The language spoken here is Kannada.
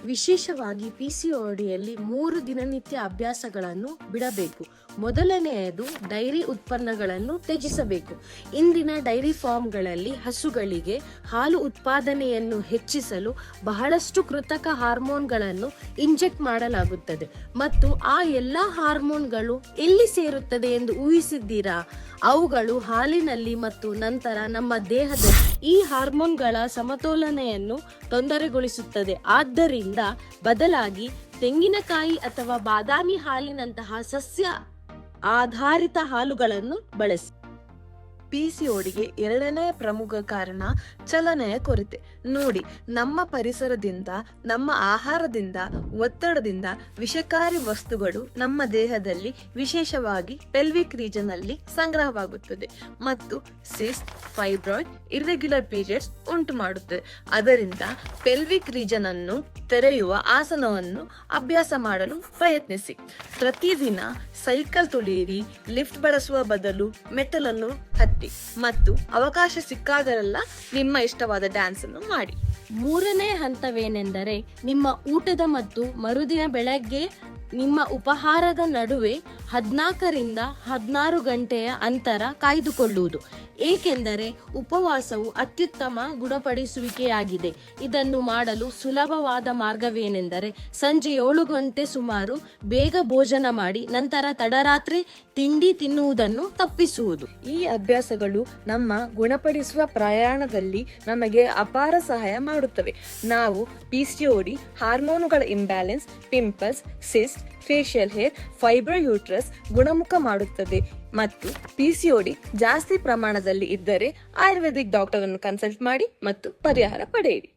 ವಿಶೇಷವಾಗಿ ಪಿಸಿಒಡಿಯಲ್ಲಿ 3 ದಿನನಿತ್ಯ ಅಭ್ಯಾಸಗಳನ್ನು ಬಿಡಬೇಕು. ಮೊದಲನೆಯದು ಡೈರಿ ಉತ್ಪನ್ನಗಳನ್ನು ತ್ಯಜಿಸಬೇಕು. ಇಂದಿನ ಡೈರಿ ಫಾರ್ಮ್ಗಳಲ್ಲಿ ಹಸುಗಳಿಗೆ ಹಾಲು ಉತ್ಪಾದನೆಯನ್ನು ಹೆಚ್ಚಿಸಲು ಬಹಳಷ್ಟು ಕೃತಕ ಹಾರ್ಮೋನ್ಗಳನ್ನು ಇಂಜೆಕ್ಟ್ ಮಾಡಲಾಗುತ್ತದೆ ಮತ್ತು ಆ ಎಲ್ಲ ಹಾರ್ಮೋನ್ಗಳು ಎಲ್ಲಿ ಸೇರುತ್ತದೆ ಎಂದು ಊಹಿಸಿದ್ದೀರಾ? ಅವುಗಳು ಹಾಲಿನಲ್ಲಿ ಮತ್ತು ನಂತರ ನಮ್ಮ ದೇಹದ ಈ ಹಾರ್ಮೋನ್ಗಳ ಸಮತೋಲನೆಯನ್ನು ತೊಂದರೆಗೊಳಿಸುತ್ತದೆ. ಆದ್ದರಿಂದ ಬದಲಾಗಿ ತೆಂಗಿನಕಾಯಿ ಅಥವಾ ಬಾದಾಮಿ ಹಾಲಿನಂತಹ ಸಸ್ಯ ಆಧಾರಿತ ಹಾಲುಗಳನ್ನು ಬಳಸಿ. ಪಿಸಿಒಡಿಗೆ ಎರಡನೇ ಪ್ರಮುಖ ಕಾರಣ ಚಲನೆಯ ಕೊರತೆ. ನೋಡಿ, ನಮ್ಮ ಪರಿಸರದಿಂದ, ನಮ್ಮ ಆಹಾರದಿಂದ, ಒತ್ತಡದಿಂದ ವಿಷಕಾರಿ ವಸ್ತುಗಳು ನಮ್ಮ ದೇಹದಲ್ಲಿ ವಿಶೇಷವಾಗಿ ಪೆಲ್ವಿಕ್ ರೀಜನ್ ಅಲ್ಲಿ ಸಂಗ್ರಹವಾಗುತ್ತದೆ ಮತ್ತು ಸಿಸ್ಟ್, ಫೈಬ್ರಾಯ್ಡ್, ಇರ್ರೆಗ್ಯುಲರ್ ಪೀರಿಯಡ್ಸ್ ಉಂಟು ಮಾಡುತ್ತದೆ. ಅದರಿಂದ ಪೆಲ್ವಿಕ್ ರೀಜನ್ ಅನ್ನು ತೆರೆಯುವ ಆಸನವನ್ನು ಅಭ್ಯಾಸ ಮಾಡಲು ಪ್ರಯತ್ನಿಸಿ. ಪ್ರತಿದಿನ ಸೈಕಲ್ ತುಳಿಯಿರಿ, ಲಿಫ್ಟ್ ಬಳಸುವ ಬದಲು ಮೆಟ್ಟಲನ್ನು ಹತ್ತಿ ಮತ್ತು ಅವಕಾಶ ಸಿಕ್ಕಾಗಲೆಲ್ಲ ನಿಮ್ಮ ಇಷ್ಟವಾದ ಡ್ಯಾನ್ಸ್ ಅನ್ನು ಮಾಡಿ. 3ನೇ ಹಂತವೇನೆಂದರೆ ನಿಮ್ಮ ಊಟದ ಮತ್ತು ಮರುದಿನ ಬೆಳಗ್ಗೆ ನಿಮ್ಮ ಉಪಹಾರದ ನಡುವೆ 14ರಿಂದ 16 ಗಂಟೆಯ ಅಂತರ ಕಾಯ್ದುಕೊಳ್ಳುವುದು. ಏಕೆಂದರೆ ಉಪವಾಸವು ಅತ್ಯುತ್ತಮ ಗುಣಪಡಿಸುವಿಕೆಯಾಗಿದೆ. ಇದನ್ನು ಮಾಡಲು ಸುಲಭವಾದ ಮಾರ್ಗವೇನೆಂದರೆ ಸಂಜೆ 7 ಗಂಟೆ ಸುಮಾರು ಬೇಗ ಭೋಜನ ಮಾಡಿ ನಂತರ ತಡರಾತ್ರಿ ತಿಂಡಿ ತಿನ್ನುವುದನ್ನು ತಪ್ಪಿಸುವುದು. ಈ ಅಭ್ಯಾಸಗಳು ನಮ್ಮ ಗುಣಪಡಿಸುವ ಪ್ರಯಾಣದಲ್ಲಿ ನಮಗೆ ಅಪಾರ ಸಹಾಯ ಮಾಡುತ್ತವೆ. ನಾವು ಪಿಸಿಒಡಿ, ಹಾರ್ಮೋನುಗಳ imbalance, pimples, cyst, facial hair, fibro uterus ಗುಣಮುಖ ಮಾಡುತ್ತದೆ. ಮತ್ತು ಪಿಸಿಒಡಿ ಜಾಸ್ತಿ ಪ್ರಮಾಣದಲ್ಲಿ ಇದ್ದರೆ ಆಯುರ್ವೇದಿಕ್ ಡಾಕ್ಟರ್ ಅನ್ನು ಕನ್ಸಲ್ಟ್ ಮಾಡಿ ಮತ್ತು ಪರಿಹಾರ ಪಡೆಯಿರಿ.